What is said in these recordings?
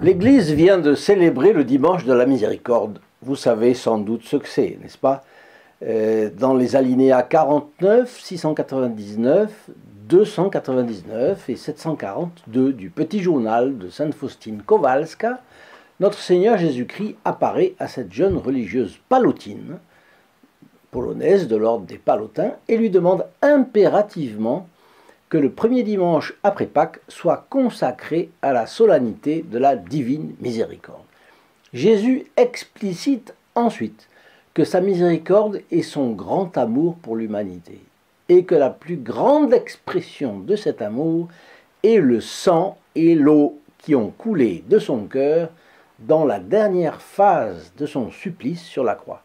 L'Église vient de célébrer le dimanche de la miséricorde. Vous savez sans doute ce que c'est, n'est-ce pas? Dans les alinéas 49, 699, 299 et 742 du petit journal de Sainte Faustine Kowalska, notre Seigneur Jésus-Christ apparaît à cette jeune religieuse palotine, polonaise de l'ordre des Palotins, et lui demande impérativement que le premier dimanche après Pâques soit consacré à la solennité de la divine miséricorde. Jésus explicite ensuite que sa miséricorde est son grand amour pour l'humanité et que la plus grande expression de cet amour est le sang et l'eau qui ont coulé de son cœur dans la dernière phase de son supplice sur la croix.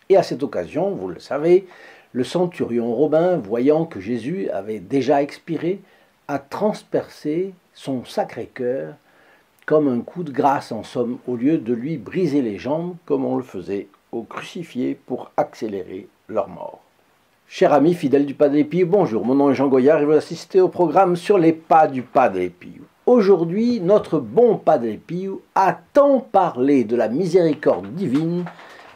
Et à cette occasion, vous le savez, le centurion romain, voyant que Jésus avait déjà expiré, a transpercé son sacré cœur comme un coup de grâce en somme, au lieu de lui briser les jambes comme on le faisait aux crucifiés pour accélérer leur mort. Chers amis fidèles du Padre Pio, bonjour, mon nom est Jean Goyard et vous assistez au programme sur les pas du Padre Pio. Aujourd'hui, notre bon Padre Pio a tant parlé de la miséricorde divine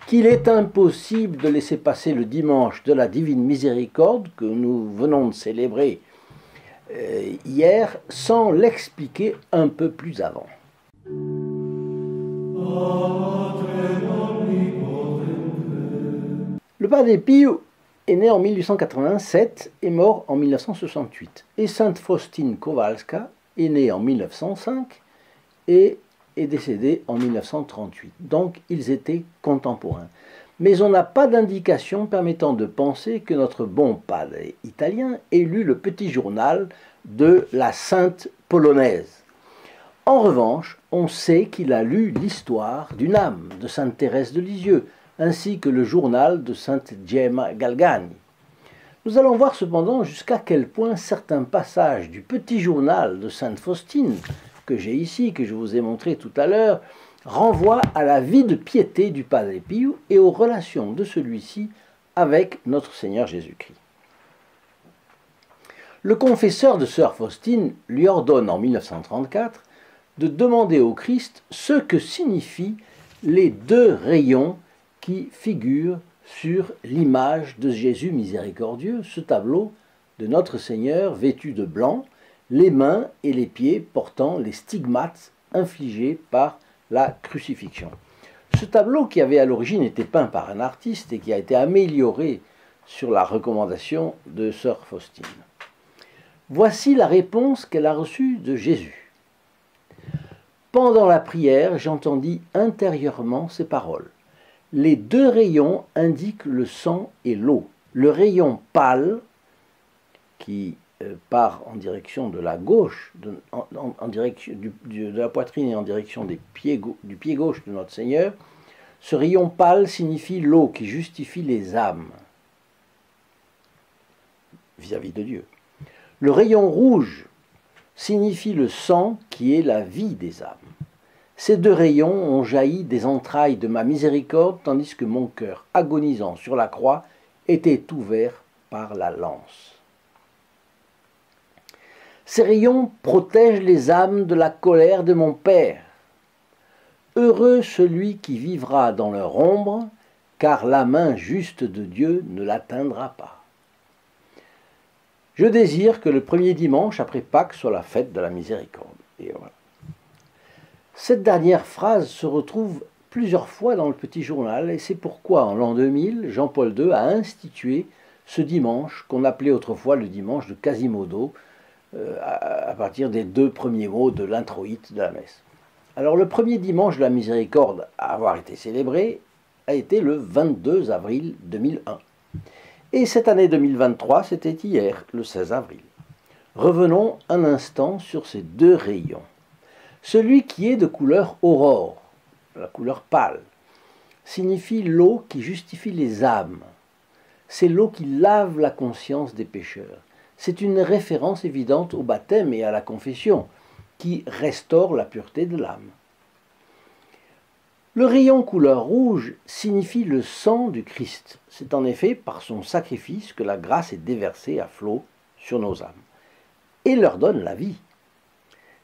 qu'il est impossible de laisser passer le dimanche de la divine miséricorde que nous venons de célébrer hier sans l'expliquer un peu plus avant. Le Padre Pio est né en 1887 et mort en 1968. Et Sainte Faustine Kowalska est née en 1905 et est décédé en 1938. Donc, ils étaient contemporains. Mais on n'a pas d'indication permettant de penser que notre bon padre italien ait lu le petit journal de la sainte polonaise. En revanche, on sait qu'il a lu l'histoire d'une âme de sainte Thérèse de Lisieux, ainsi que le journal de sainte Gemma Galgani. Nous allons voir cependant jusqu'à quel point certains passages du petit journal de sainte Faustine que j'ai ici, que je vous ai montré tout à l'heure, renvoie à la vie de piété du Padre Pio et aux relations de celui-ci avec notre Seigneur Jésus-Christ. Le confesseur de sœur Faustine lui ordonne en 1934 de demander au Christ ce que signifient les deux rayons qui figurent sur l'image de Jésus miséricordieux, ce tableau de notre Seigneur vêtu de blanc, les mains et les pieds portant les stigmates infligés par la crucifixion. Ce tableau, qui avait à l'origine été peint par un artiste et qui a été amélioré sur la recommandation de sœur Faustine. Voici la réponse qu'elle a reçue de Jésus. Pendant la prière, j'entendis intérieurement ces paroles. Les deux rayons indiquent le sang et l'eau. Le rayon pâle, qui part en direction de la gauche, en direction de la poitrine et en direction du pied gauche de notre Seigneur, ce rayon pâle signifie l'eau qui justifie les âmes vis-à-vis de Dieu. Le rayon rouge signifie le sang qui est la vie des âmes. Ces deux rayons ont jailli des entrailles de ma miséricorde, tandis que mon cœur agonisant sur la croix était ouvert par la lance. Ces rayons protègent les âmes de la colère de mon Père. Heureux celui qui vivra dans leur ombre, car la main juste de Dieu ne l'atteindra pas. Je désire que le premier dimanche après Pâques soit la fête de la miséricorde. Et voilà. Cette dernière phrase se retrouve plusieurs fois dans le petit journal, et c'est pourquoi en l'an 2000, Jean-Paul II a institué ce dimanche qu'on appelait autrefois le dimanche de Quasimodo, à partir des deux premiers mots de l'introïte de la messe. Alors le premier dimanche de la miséricorde à avoir été célébré a été le 22 avril 2001. Et cette année 2023, c'était hier, le 16 avril. Revenons un instant sur ces deux rayons. Celui qui est de couleur aurore, la couleur pâle, signifie l'eau qui justifie les âmes. C'est l'eau qui lave la conscience des pécheurs. C'est une référence évidente au baptême et à la confession, qui restaure la pureté de l'âme. Le rayon couleur rouge signifie le sang du Christ. C'est en effet par son sacrifice que la grâce est déversée à flot sur nos âmes et leur donne la vie.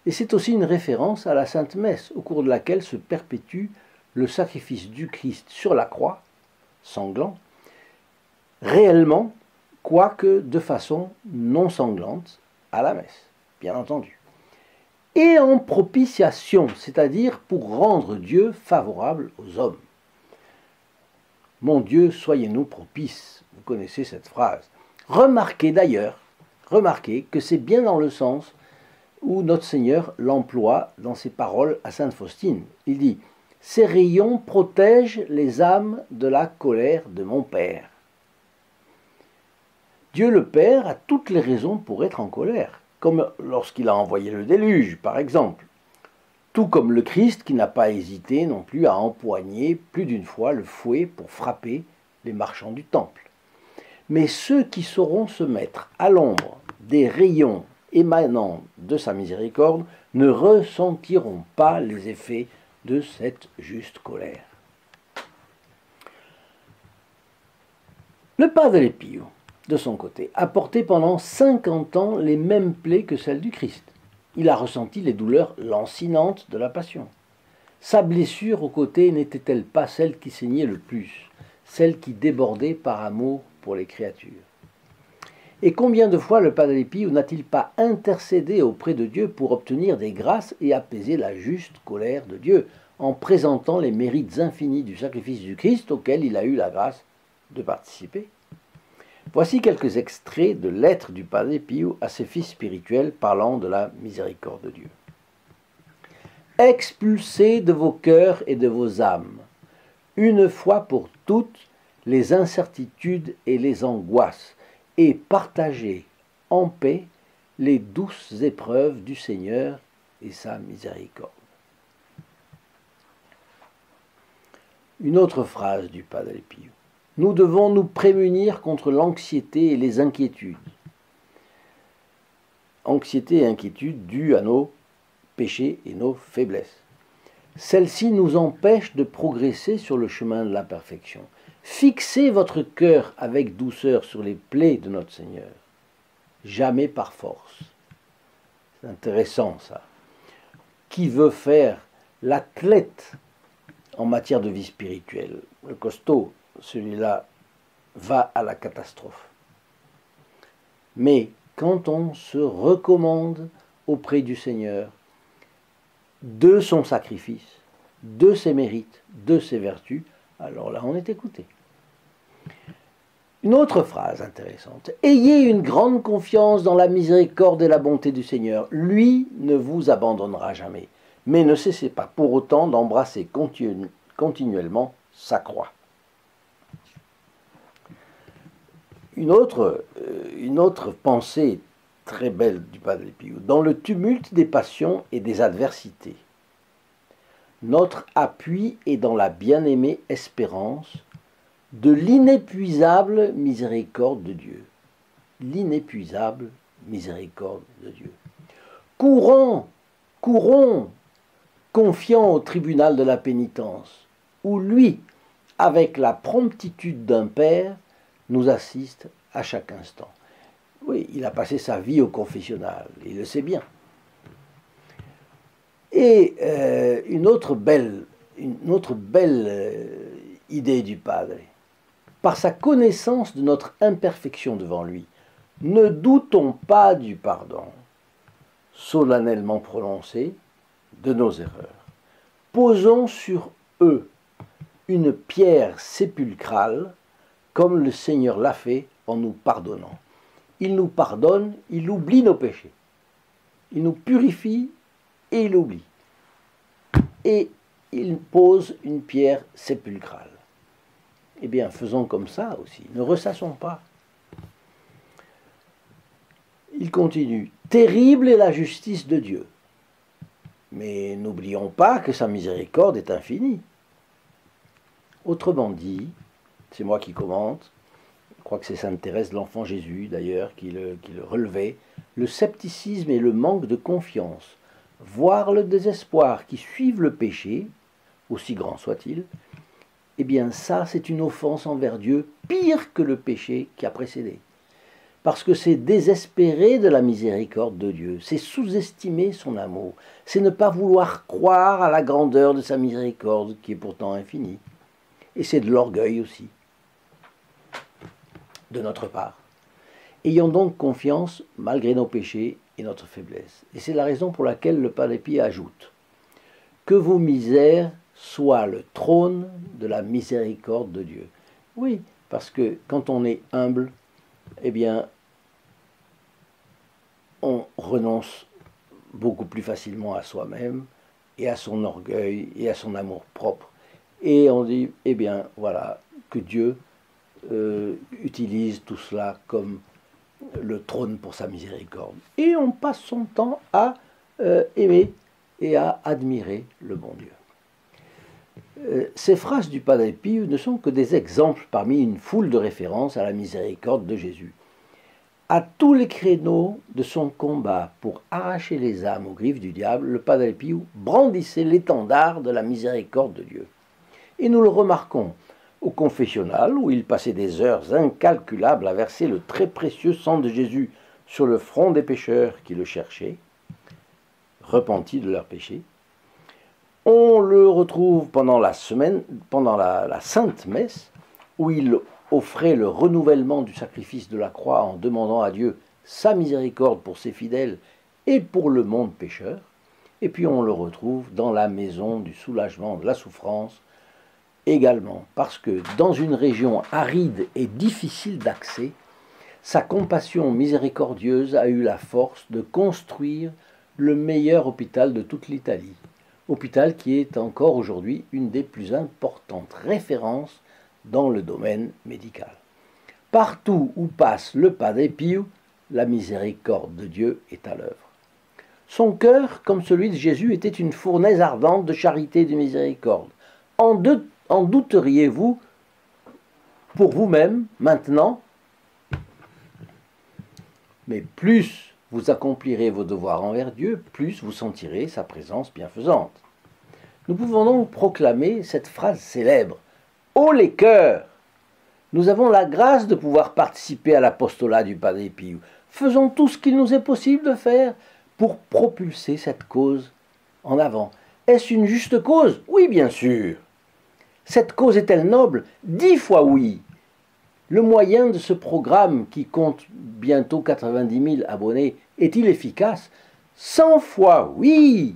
Et c'est aussi une référence à la Sainte Messe, au cours de laquelle se perpétue le sacrifice du Christ sur la croix, sanglant, réellement, quoique de façon non sanglante, à la messe, bien entendu. Et en propitiation, c'est-à-dire pour rendre Dieu favorable aux hommes. Mon Dieu, soyez-nous propices. Vous connaissez cette phrase. Remarquez que c'est bien dans le sens où notre Seigneur l'emploie dans ses paroles à Sainte Faustine. Il dit « Ces rayons protègent les âmes de la colère de mon Père ». Dieu le Père a toutes les raisons pour être en colère, comme lorsqu'il a envoyé le déluge, par exemple. Tout comme le Christ qui n'a pas hésité non plus à empoigner plus d'une fois le fouet pour frapper les marchands du temple. Mais ceux qui sauront se mettre à l'ombre des rayons émanant de sa miséricorde ne ressentiront pas les effets de cette juste colère. Le Padre Pio, de son côté, a porté pendant 50 ans les mêmes plaies que celles du Christ. Il a ressenti les douleurs lancinantes de la passion. Sa blessure au côté n'était-elle pas celle qui saignait le plus, celle qui débordait par amour pour les créatures? Et combien de fois le Padre Pio n'a-t-il pas intercédé auprès de Dieu pour obtenir des grâces et apaiser la juste colère de Dieu, en présentant les mérites infinis du sacrifice du Christ auquel il a eu la grâce de participer? Voici quelques extraits de lettres du Padre Pio à ses fils spirituels parlant de la miséricorde de Dieu. Expulsez de vos cœurs et de vos âmes, une fois pour toutes, les incertitudes et les angoisses, et partagez en paix les douces épreuves du Seigneur et sa miséricorde. Une autre phrase du Padre Pio. Nous devons nous prémunir contre l'anxiété et les inquiétudes. Anxiété et inquiétude dues à nos péchés et nos faiblesses. Celles-ci nous empêchent de progresser sur le chemin de la perfection. Fixez votre cœur avec douceur sur les plaies de notre Seigneur, jamais par force. C'est intéressant ça. Qui veut faire l'athlète en matière de vie spirituelle, le costaud, celui-là va à la catastrophe. Mais quand on se recommande auprès du Seigneur, de son sacrifice, de ses mérites, de ses vertus, alors là on est écouté. Une autre phrase intéressante. Ayez une grande confiance dans la miséricorde et la bonté du Seigneur. Lui ne vous abandonnera jamais. Mais ne cessez pas pour autant d'embrasser continuellement sa croix. Une autre pensée très belle du Padre Pio. Dans le tumulte des passions et des adversités, notre appui est dans la bien-aimée espérance de l'inépuisable miséricorde de Dieu. L'inépuisable miséricorde de Dieu. Courons, confiants au tribunal de la pénitence, où lui, avec la promptitude d'un père, nous assiste à chaque instant. Oui, il a passé sa vie au confessionnal, il le sait bien. Et une autre belle idée du Padre. Par sa connaissance de notre imperfection devant lui, ne doutons pas du pardon solennellement prononcé de nos erreurs. Posons sur eux une pierre sépulcrale, comme le Seigneur l'a fait en nous pardonnant. Il nous pardonne, il oublie nos péchés. Il nous purifie et il oublie. Et il pose une pierre sépulcrale. Eh bien, faisons comme ça aussi. Ne ressassons pas. Il continue. Terrible est la justice de Dieu. Mais n'oublions pas que sa miséricorde est infinie. Autrement dit, c'est moi qui commente, je crois que c'est Sainte Thérèse de l'Enfant Jésus d'ailleurs qui le relevait, le scepticisme et le manque de confiance, voire le désespoir qui suivent le péché, aussi grand soit-il, eh bien ça c'est une offense envers Dieu pire que le péché qui a précédé. parce que c'est désespérer de la miséricorde de Dieu, c'est sous-estimer son amour, c'est ne pas vouloir croire à la grandeur de sa miséricorde qui est pourtant infinie. Et c'est de l'orgueil aussi, de notre part. Ayons donc confiance malgré nos péchés et notre faiblesse. Et c'est la raison pour laquelle le Padre Pie ajoute « Que vos misères soient le trône de la miséricorde de Dieu ». Oui, parce que quand on est humble, eh bien, on renonce beaucoup plus facilement à soi-même et à son orgueil et à son amour propre. Et on dit, eh bien, voilà, que Dieu utilise tout cela comme le trône pour sa miséricorde. Et on passe son temps à aimer et à admirer le bon Dieu. Ces phrases du Padre Pie ne sont que des exemples parmi une foule de références à la miséricorde de Jésus. À tous les créneaux de son combat pour arracher les âmes aux griffes du diable, le Padre Pie brandissait l'étendard de la miséricorde de Dieu. Et nous le remarquons au confessionnal, où il passait des heures incalculables à verser le très précieux sang de Jésus sur le front des pécheurs qui le cherchaient, repentis de leurs péchés. On le retrouve pendant la semaine, pendant la Sainte Messe, où il offrait le renouvellement du sacrifice de la croix en demandant à Dieu sa miséricorde pour ses fidèles et pour le monde pécheur. Et puis on le retrouve dans la maison du soulagement de la souffrance, également, parce que dans une région aride et difficile d'accès, sa compassion miséricordieuse a eu la force de construire le meilleur hôpital de toute l'Italie. Hôpital qui est encore aujourd'hui une des plus importantes références dans le domaine médical. Partout où passe le Padre Pie, la miséricorde de Dieu est à l'œuvre. Son cœur, comme celui de Jésus, était une fournaise ardente de charité et de miséricorde. En douteriez-vous pour vous-même maintenant? Mais plus vous accomplirez vos devoirs envers Dieu, plus vous sentirez sa présence bienfaisante. Nous pouvons donc proclamer cette phrase célèbre. Ô les cœurs! Nous avons la grâce de pouvoir participer à l'apostolat du Padre Pie. Faisons tout ce qu'il nous est possible de faire pour propulser cette cause en avant. Est-ce une juste cause? Oui, bien sûr. Cette cause est-elle noble? 10 fois oui. Le moyen de ce programme, qui compte bientôt 90 000 abonnés, est-il efficace? 100 fois oui.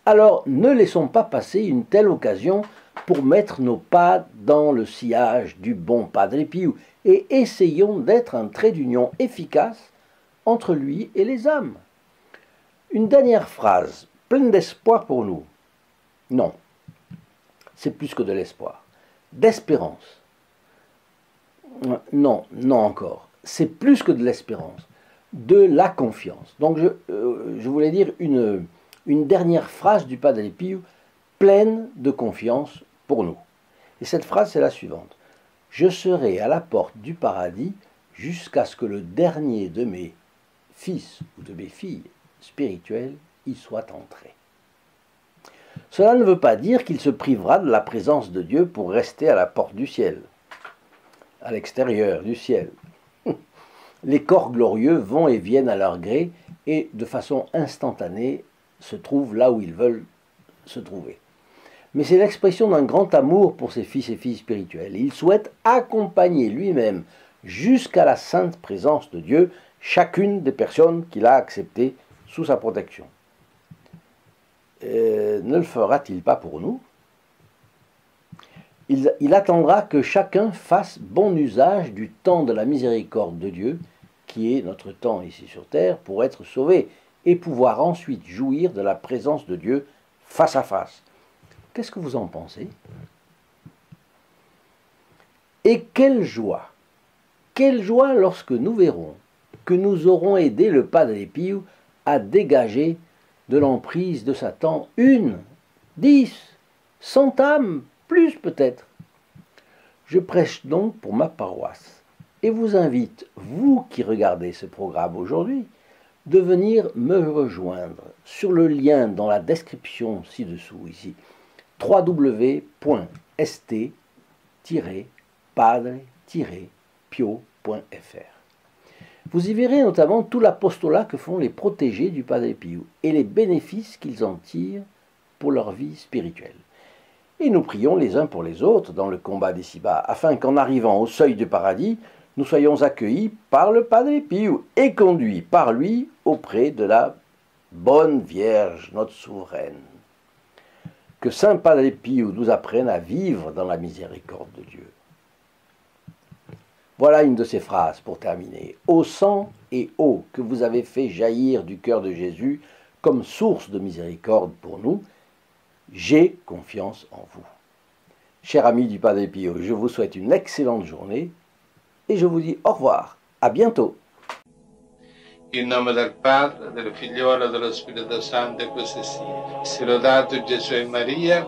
Alors ne laissons pas passer une telle occasion pour mettre nos pas dans le sillage du bon Padre Pie et essayons d'être un trait d'union efficace entre lui et les âmes. Une dernière phrase, pleine d'espoir pour nous. Non, c'est plus que de l'espoir. D'espérance. Non, non encore. C'est plus que de l'espérance. De la confiance. Donc je voulais dire une dernière phrase du Padre Pie pleine de confiance pour nous. Et cette phrase, c'est la suivante. Je serai à la porte du paradis jusqu'à ce que le dernier de mes fils ou de mes filles spirituelles y soit entré. Cela ne veut pas dire qu'il se privera de la présence de Dieu pour rester à la porte du ciel, à l'extérieur du ciel. Les corps glorieux vont et viennent à leur gré et de façon instantanée se trouvent là où ils veulent se trouver. Mais c'est l'expression d'un grand amour pour ses fils et filles spirituels. Il souhaite accompagner lui-même jusqu'à la sainte présence de Dieu chacune des personnes qu'il a acceptées sous sa protection. Ne le fera-t-il pas pour nous? Il attendra que chacun fasse bon usage du temps de la miséricorde de Dieu, qui est notre temps ici sur terre, pour être sauvé et pouvoir ensuite jouir de la présence de Dieu face à face. Qu'est-ce que vous en pensez? Et quelle joie lorsque nous verrons que nous aurons aidé le Padre Pie à dégager de l'emprise de Satan 1, 10, 100 âmes, plus peut-être. Je prêche donc pour ma paroisse et vous invite, vous qui regardez ce programme aujourd'hui, de venir me rejoindre sur le lien dans la description ci-dessous, ici, www.st-padre-pio.fr. Vous y verrez notamment tout l'apostolat que font les protégés du Padre Pio et les bénéfices qu'ils en tirent pour leur vie spirituelle. Et nous prions les uns pour les autres dans le combat d'ici-bas, afin qu'en arrivant au seuil du paradis, nous soyons accueillis par le Padre Pio et conduits par lui auprès de la bonne Vierge, notre souveraine. Que Saint Padre Pio nous apprenne à vivre dans la miséricorde de Dieu. Voilà une de ces phrases pour terminer. Ô sang et eau que vous avez fait jaillir du cœur de Jésus comme source de miséricorde pour nous, j'ai confiance en vous. Chers amis du Padre Pio, je vous souhaite une excellente journée et je vous dis au revoir. À bientôt. In nome del Padre, del Figliolo e dello Spirito Santo, e così sia. Sia lodato Gesù e Maria.